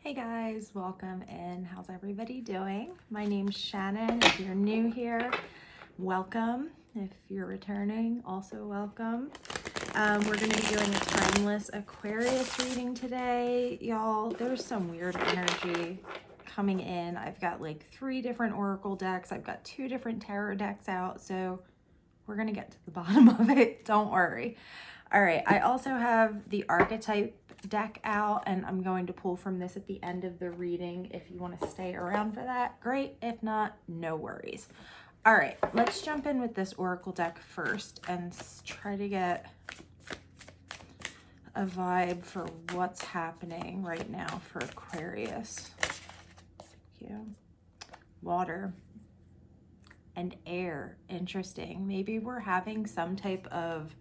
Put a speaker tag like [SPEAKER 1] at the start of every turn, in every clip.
[SPEAKER 1] Hey guys, welcome in. How's everybody doing? My name's Shannon. If you're new here, welcome. If you're returning, also welcome. We're going to be doing a timeless Aquarius reading today. Y'all, there's some weird energy coming in. I've got like 3 different oracle decks. I've got 2 different tarot decks out, so we're going to get to the bottom of it. Don't worry. All right, I also have the Archetype deck out, and I'm going to pull from this at the end of the reading. If you want to stay around for that, great. If not, no worries. All right, let's jump in with this oracle deck first and try to get a vibe for what's happening right now for Aquarius. Yeah. Water and air. Interesting. Maybe we're having some type of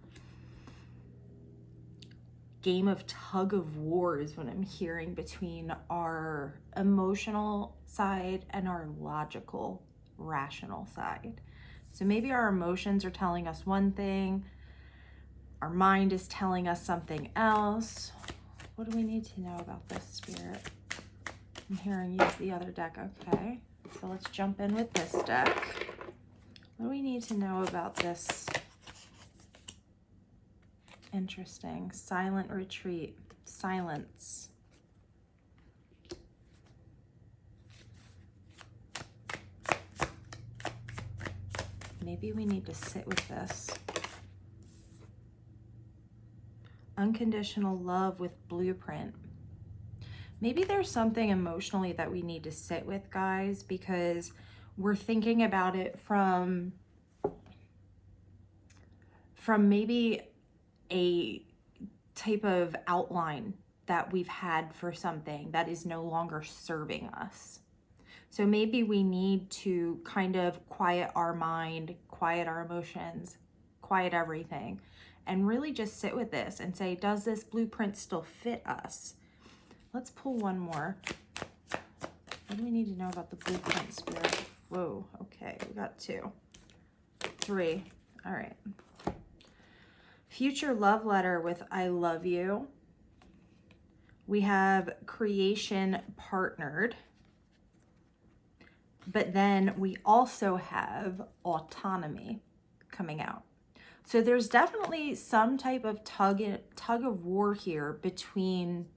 [SPEAKER 1] game of tug of war is what I'm hearing between our emotional side and our logical, rational side. So maybe our emotions are telling us one thing, our mind is telling us something else. What do we need to know about this, Spirit? I'm hearing use the other deck. Okay, so let's jump in with this deck. What do we need to know about this? Interesting. Silent retreat. Silence. Maybe we need to sit with this. Unconditional love with blueprint. Maybe there's something emotionally that we need to sit with, guys, because we're thinking about it from maybe a type of outline that we've had for something that is no longer serving us. So maybe we need to kind of quiet our mind, quiet our emotions, quiet everything, and really just sit with this and say, does this blueprint still fit us? Let's pull one more. What do we need to know about the blueprint, Spirit? Whoa, okay, we got 2. 3, all right. Future love letter with I love you. We have creation partnered. But then we also have autonomy coming out. So there's definitely some type of tug of war here between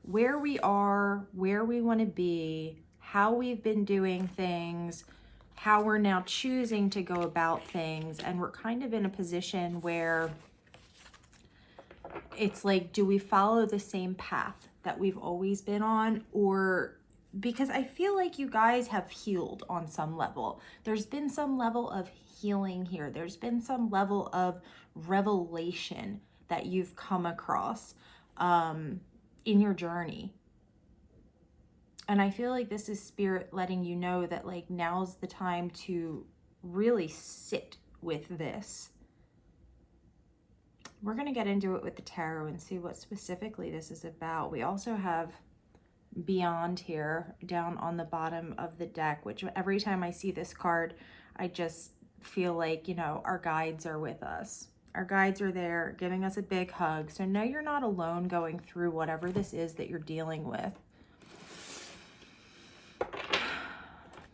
[SPEAKER 1] where we are, where we want to be, how we've been doing things, how we're now choosing to go about things. And we're kind of in a position where it's like, do we follow the same path that we've always been on? Or because I feel like you guys have healed on some level. There's been some level of healing here. There's been some level of revelation that you've come across in your journey. And I feel like this is Spirit letting you know that like now's the time to really sit with this. We're going to get into it with the tarot and see what specifically this is about. We also have Beyond here down on the bottom of the deck, which every time I see this card, I just feel like, you know, our guides are with us. Our guides are there giving us a big hug. So no, you're not alone going through whatever this is that you're dealing with.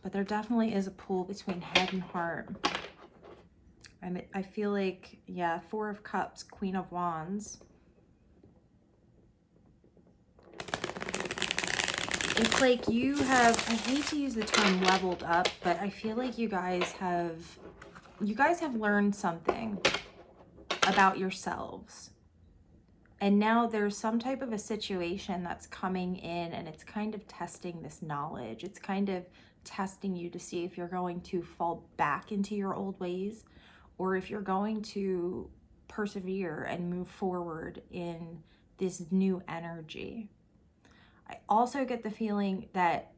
[SPEAKER 1] But there definitely is a pull between head and heart. I feel like, yeah, 4 of Cups, Queen of Wands. It's like you have, I hate to use the term leveled up, but I feel like you guys have learned something about yourselves. And now there's some type of a situation that's coming in and it's kind of testing this knowledge. It's kind of testing you to see if you're going to fall back into your old ways or if you're going to persevere and move forward in this new energy. I also get the feeling that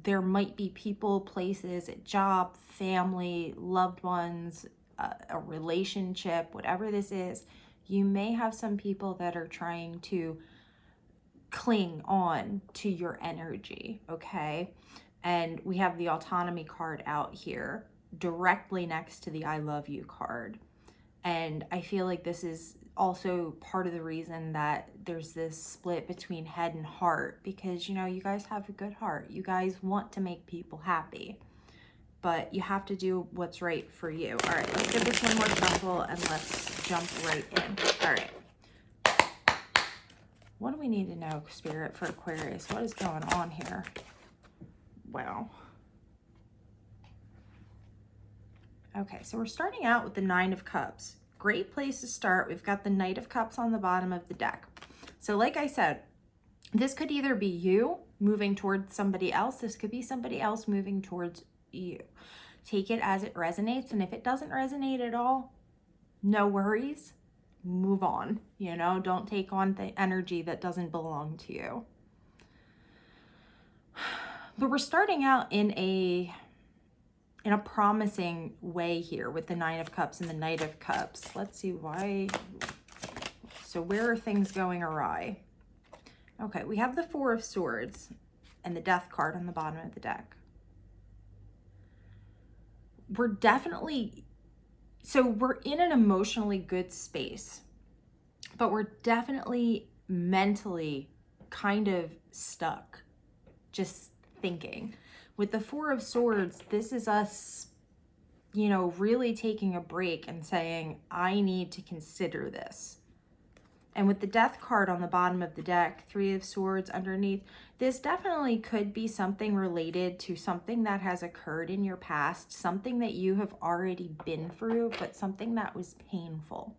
[SPEAKER 1] there might be people, places, a job, family, loved ones, a relationship, whatever this is. You may have some people that are trying to cling on to your energy, okay? And we have the autonomy card out here directly next to the I love you card. And I feel like this is also part of the reason that there's this split between head and heart, because, you know, you guys have a good heart. You guys want to make people happy, but you have to do what's right for you. All right, let's give this one more shuffle and let's jump right in. All right. What do we need to know, Spirit, for Aquarius? What is going on here? Wow. Okay, so we're starting out with the Nine of Cups. Great place to start. We've got the Knight of Cups on the bottom of the deck. So like I said, this could either be you moving towards somebody else. This could be somebody else moving towards you. Take it as it resonates. And if it doesn't resonate at all, no worries. Move on. You know, don't take on the energy that doesn't belong to you. But we're starting out in a promising way here with the Nine of Cups and the Knight of Cups. Let's see why. So where are things going awry? Okay, we have the Four of Swords and the Death card on the bottom of the deck. We're definitely, so we're in an emotionally good space, but we're definitely mentally kind of stuck, just thinking. With the Four of Swords, this is us, you know, really taking a break and saying, I need to consider this. And with the Death card on the bottom of the deck, Three of Swords underneath, this definitely could be something related to something that has occurred in your past, something that you have already been through, but something that was painful.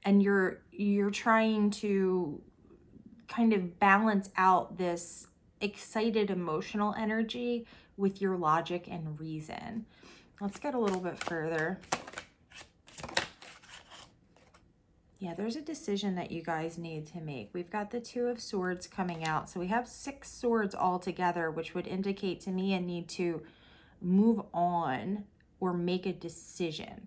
[SPEAKER 1] And you're trying to kind of balance out this excited emotional energy with your logic and reason. Let's get a little bit further. Yeah, there's a decision that you guys need to make. We've got the Two of Swords coming out. So we have 6 swords all together, which would indicate to me a need to move on or make a decision.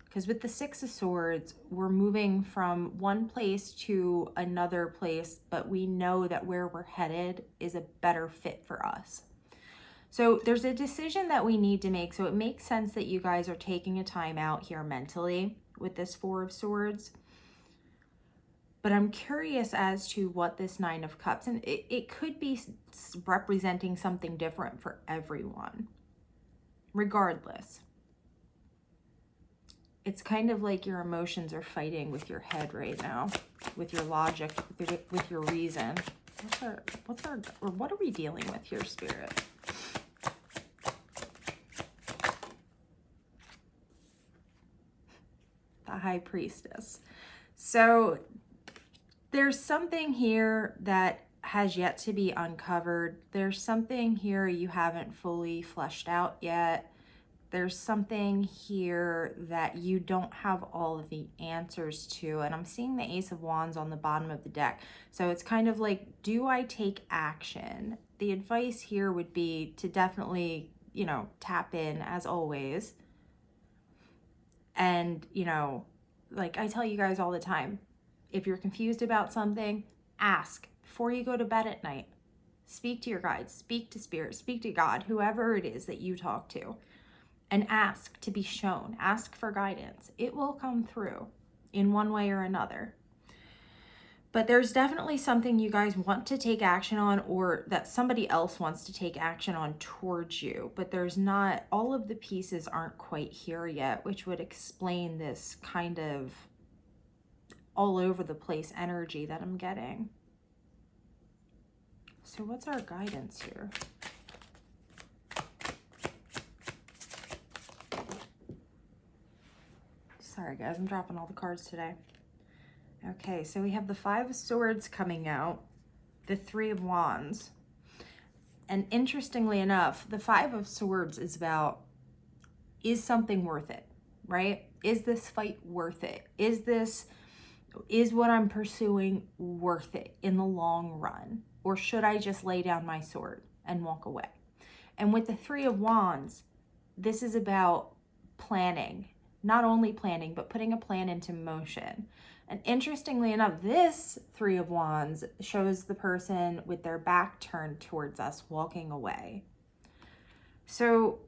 [SPEAKER 1] Because with the Six of Swords, we're moving from one place to another place, but we know that where we're headed is a better fit for us. So there's a decision that we need to make. So it makes sense that you guys are taking a time out here mentally with this Four of Swords. But I'm curious as to what this Nine of Cups, and it could be representing something different for everyone, regardless. It's kind of like your emotions are fighting with your head right now, with your logic, with your reason. What are we dealing with here, Spirit? The High Priestess. So there's something here that has yet to be uncovered. There's something here you haven't fully fleshed out yet. There's something here that you don't have all of the answers to. And I'm seeing the Ace of Wands on the bottom of the deck. So it's kind of like, do I take action? The advice here would be to definitely, you know, tap in as always. And, you know, like I tell you guys all the time, if you're confused about something, ask before you go to bed at night. Speak to your guides, speak to Spirit, speak to God, whoever it is that you talk to, and ask to be shown. Ask for guidance. It will come through in one way or another. But there's definitely something you guys want to take action on, or that somebody else wants to take action on towards you. But there's not, all of the pieces aren't quite here yet, which would explain this kind of all over the place energy that I'm getting. So what's our guidance here? Sorry guys, I'm dropping all the cards today. Okay, so we have the Five of Swords coming out, the Three of Wands. And interestingly enough, the Five of Swords is about, is something worth it, right? Is this fight worth it? Is what I'm pursuing worth it in the long run? Or should I just lay down my sword and walk away? And with the Three of Wands, this is about planning. Not only planning, but putting a plan into motion. And interestingly enough, this Three of Wands shows the person with their back turned towards us, walking away. So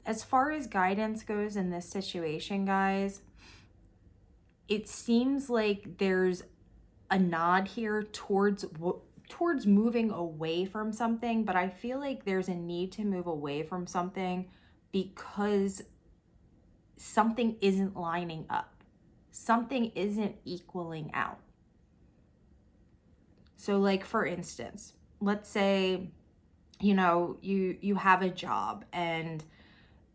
[SPEAKER 1] As far as guidance goes in this situation, guys, it seems like there's a nod here towards moving away from something, but I feel like there's a need to move away from something because something isn't lining up. Something isn't equaling out. So like, for instance, let's say, you know, you have a job, and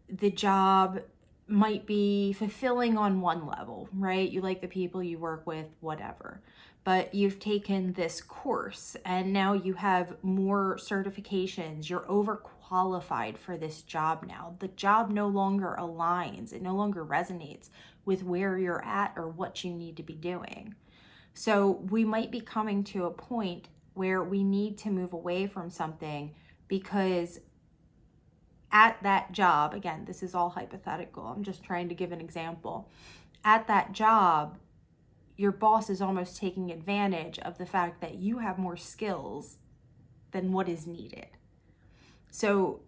[SPEAKER 1] the job might be fulfilling on one level, right? You like the people you work with, whatever. But you've taken this course and now you have more certifications. You're overqualified for this job now. The job no longer aligns. It no longer resonates with where you're at or what you need to be doing. So we might be coming to a point where we need to move away from something because at that job, again, this is all hypothetical, I'm just trying to give an example. At that job, your boss is almost taking advantage of the fact that you have more skills than what is needed. So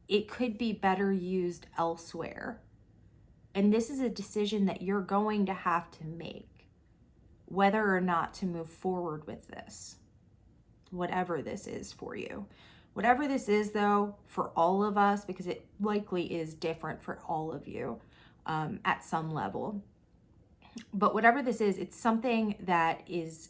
[SPEAKER 1] it could be better used elsewhere. And this is a decision that you're going to have to make, whether or not to move forward with this, whatever this is for you. Whatever this is, though, for all of us, because it likely is different for all of you at some level. But whatever this is, it's something that is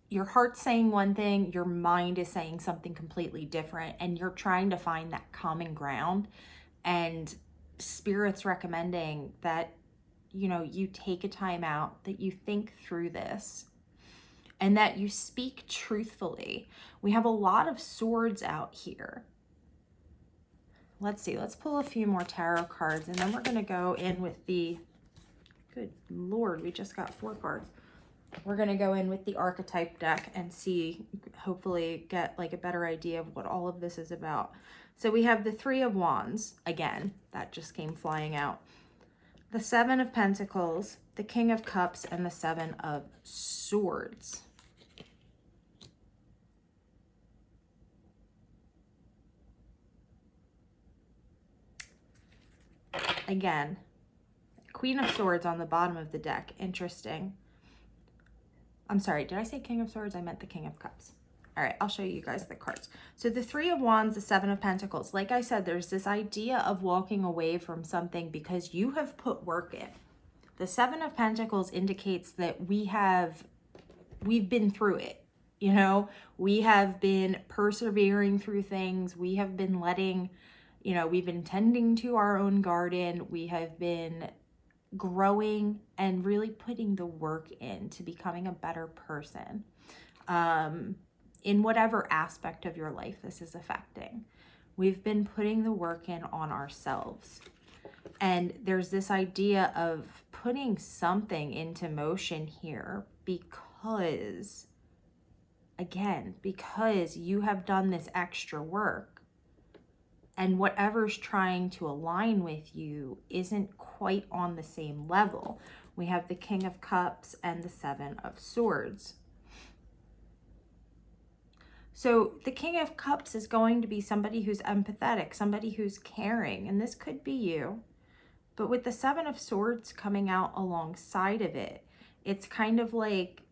[SPEAKER 1] your heart's saying one thing, your mind is saying something completely different, and you're trying to find that common ground. And Spirit's recommending that, you know, you take a time out, that you think through this, and that you speak truthfully. We have a lot of swords out here. Let's see, let's pull a few more tarot cards, and then we're going to go in with the, good Lord, we just got 4 cards. We're going to go in with the Archetype deck and see, hopefully get like a better idea of what all of this is about. So we have the 3 of Wands, again, that just came flying out. The 7 of Pentacles, the King of Cups, and the 7 of Swords. Again, Queen of Swords on the bottom of the deck. Interesting. I'm sorry, did I say King of Swords? I meant the King of Cups. All right, I'll show you guys the cards. So the 3 of Wands, the 7 of Pentacles. Like I said, there's this idea of walking away from something because you have put work in. The 7 of Pentacles indicates that we've been through it. You know, we have been persevering through things. We have been letting, you know, we've been tending to our own garden. We have been growing and really putting the work in to becoming a better person in whatever aspect of your life this is affecting. We've been putting the work in on ourselves. And there's this idea of putting something into motion here because, again, because you have done this extra work. And whatever's trying to align with you isn't quite on the same level. We have the King of Cups and the 7 of Swords. So the King of Cups is going to be somebody who's empathetic, somebody who's caring, and this could be you. But with the 7 of Swords coming out alongside of it, it's kind of like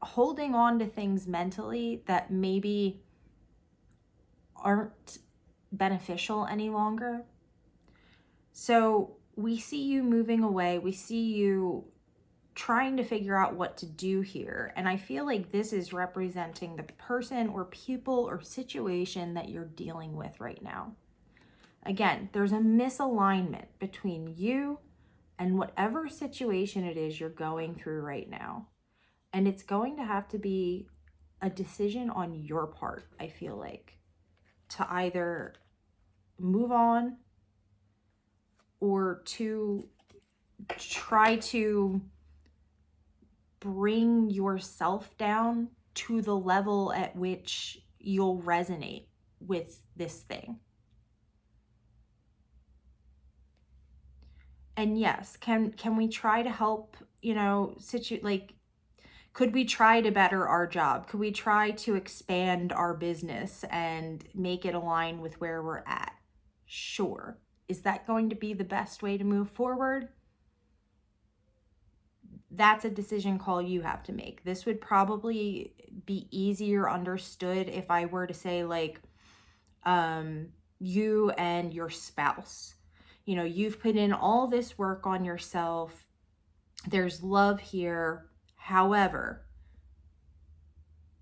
[SPEAKER 1] holding on to things mentally that maybe aren't beneficial any longer. So we see you moving away. We see you trying to figure out what to do here. And I feel like this is representing the person or people or situation that you're dealing with right now. Again, there's a misalignment between you and whatever situation it is you're going through right now. And it's going to have to be a decision on your part, I feel like, to either move on or to try to bring yourself down to the level at which you'll resonate with this thing. And yes, can we try to help, you know, Could we try to better our job? Could we try to expand our business and make it align with where we're at? Sure. Is that going to be the best way to move forward? That's a decision call you have to make. This would probably be easier understood if I were to say, like, you and your spouse. You know, you've put in all this work on yourself. There's love here. However,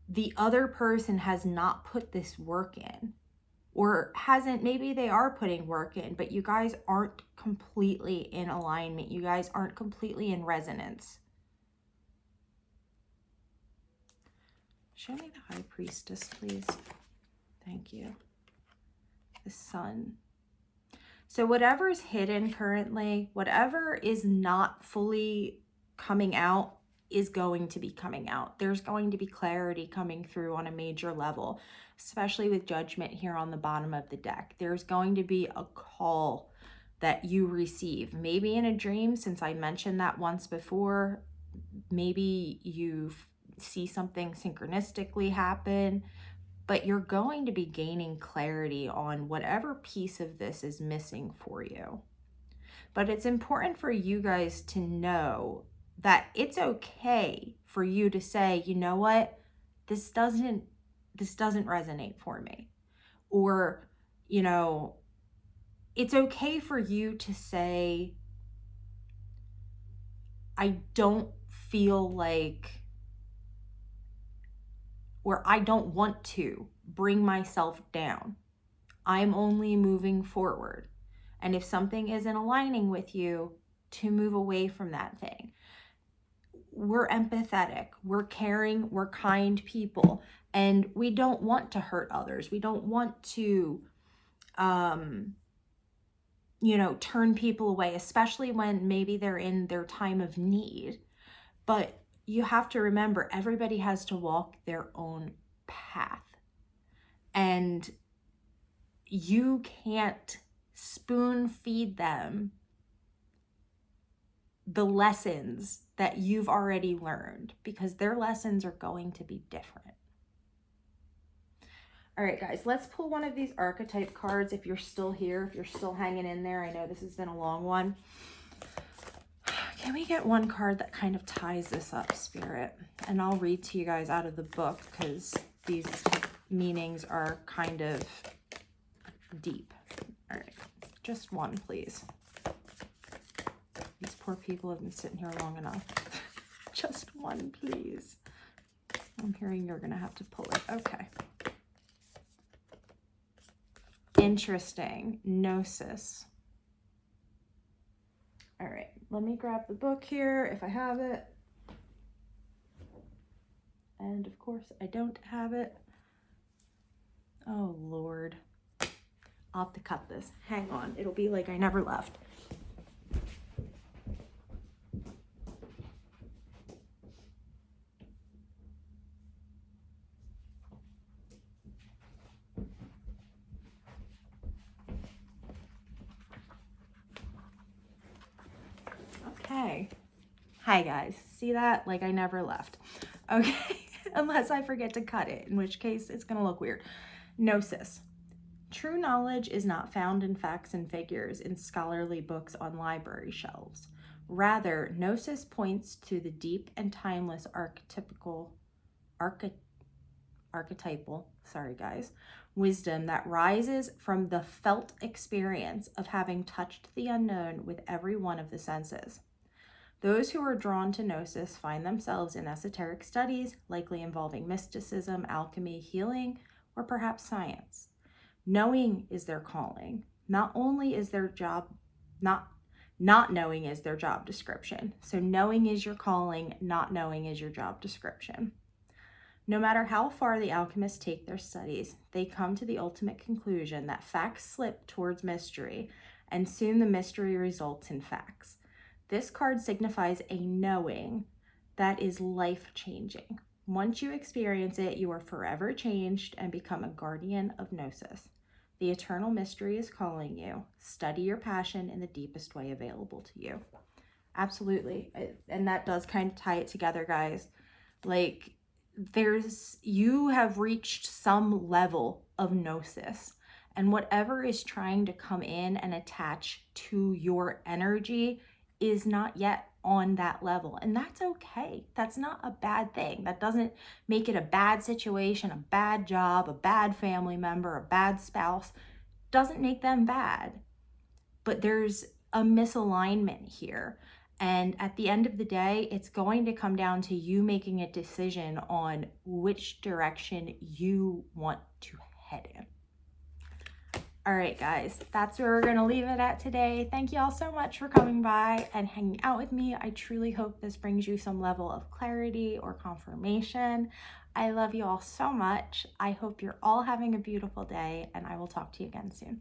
[SPEAKER 1] the other person has not put this work in, or hasn't. Maybe they are putting work in, but you guys aren't completely in alignment. You guys aren't completely in resonance. Show me the High Priestess, please. Thank you. The Sun. So whatever's hidden currently, whatever is not fully coming out, is going to be coming out. There's going to be clarity coming through on a major level, especially with Judgment here on the bottom of the deck. There's going to be a call that you receive, maybe in a dream, since I mentioned that once before. Maybe you see something synchronistically happen, but you're going to be gaining clarity on whatever piece of this is missing for you. But it's important for you guys to know that it's okay for you to say, you know what, this doesn't resonate for me. Or, you know, it's okay for you to say, I don't feel like, or I don't want to bring myself down. I'm only moving forward. And if something isn't aligning with you, to move away from that thing. We're empathetic, we're caring, we're kind people, and we don't want to hurt others. We don't want to, you know, turn people away, especially when maybe they're in their time of need. But you have to remember, everybody has to walk their own path. And you can't spoon feed them the lessons that you've already learned, because their lessons are going to be different. All right, guys, let's pull one of these archetype cards if you're still here, if you're still hanging in there. I know this has been a long one. Can we get one card that kind of ties this up, Spirit? And I'll read to you guys out of the book, because these meanings are kind of deep. All right, just one, please. These poor people have been sitting here long enough. Just one, please. I'm hearing you're going to have to pull it. Okay. Interesting. Gnosis. All right. Let me grab the book here if I have it. And of course, I don't have it. Oh, Lord. I'll have to cut this. Hang on. It'll be like I never left. Okay. Hi, guys. See that? Like I never left. Okay. Unless I forget to cut it, in which case it's going to look weird. Gnosis. True knowledge is not found in facts and figures in scholarly books on library shelves. Rather, Gnosis points to the deep and timeless archetypal, wisdom that rises from the felt experience of having touched the unknown with every one of the senses. Those who are drawn to Gnosis find themselves in esoteric studies, likely involving mysticism, alchemy, healing, or perhaps science. Knowing is their calling. Not only is their job, not knowing is their job description. So knowing is your calling, not knowing is your job description. No matter how far the alchemists take their studies, they come to the ultimate conclusion that facts slip towards mystery, and soon the mystery results in facts. This card signifies a knowing that is life-changing. Once you experience it, you are forever changed and become a guardian of Gnosis. The eternal mystery is calling you. Study your passion in the deepest way available to you. Absolutely. And that does kind of tie it together, guys. Like, you have reached some level of gnosis, and whatever is trying to come in and attach to your energy is not yet on that level. And that's okay. That's not a bad thing. That doesn't make it a bad situation, a bad job, a bad family member, a bad spouse. Doesn't make them bad. But there's a misalignment here. And at the end of the day, it's going to come down to you making a decision on which direction you want to head in. All right, guys, that's where we're going to leave it at today. Thank you all so much for coming by and hanging out with me. I truly hope this brings you some level of clarity or confirmation. I love you all so much. I hope you're all having a beautiful day, and I will talk to you again soon.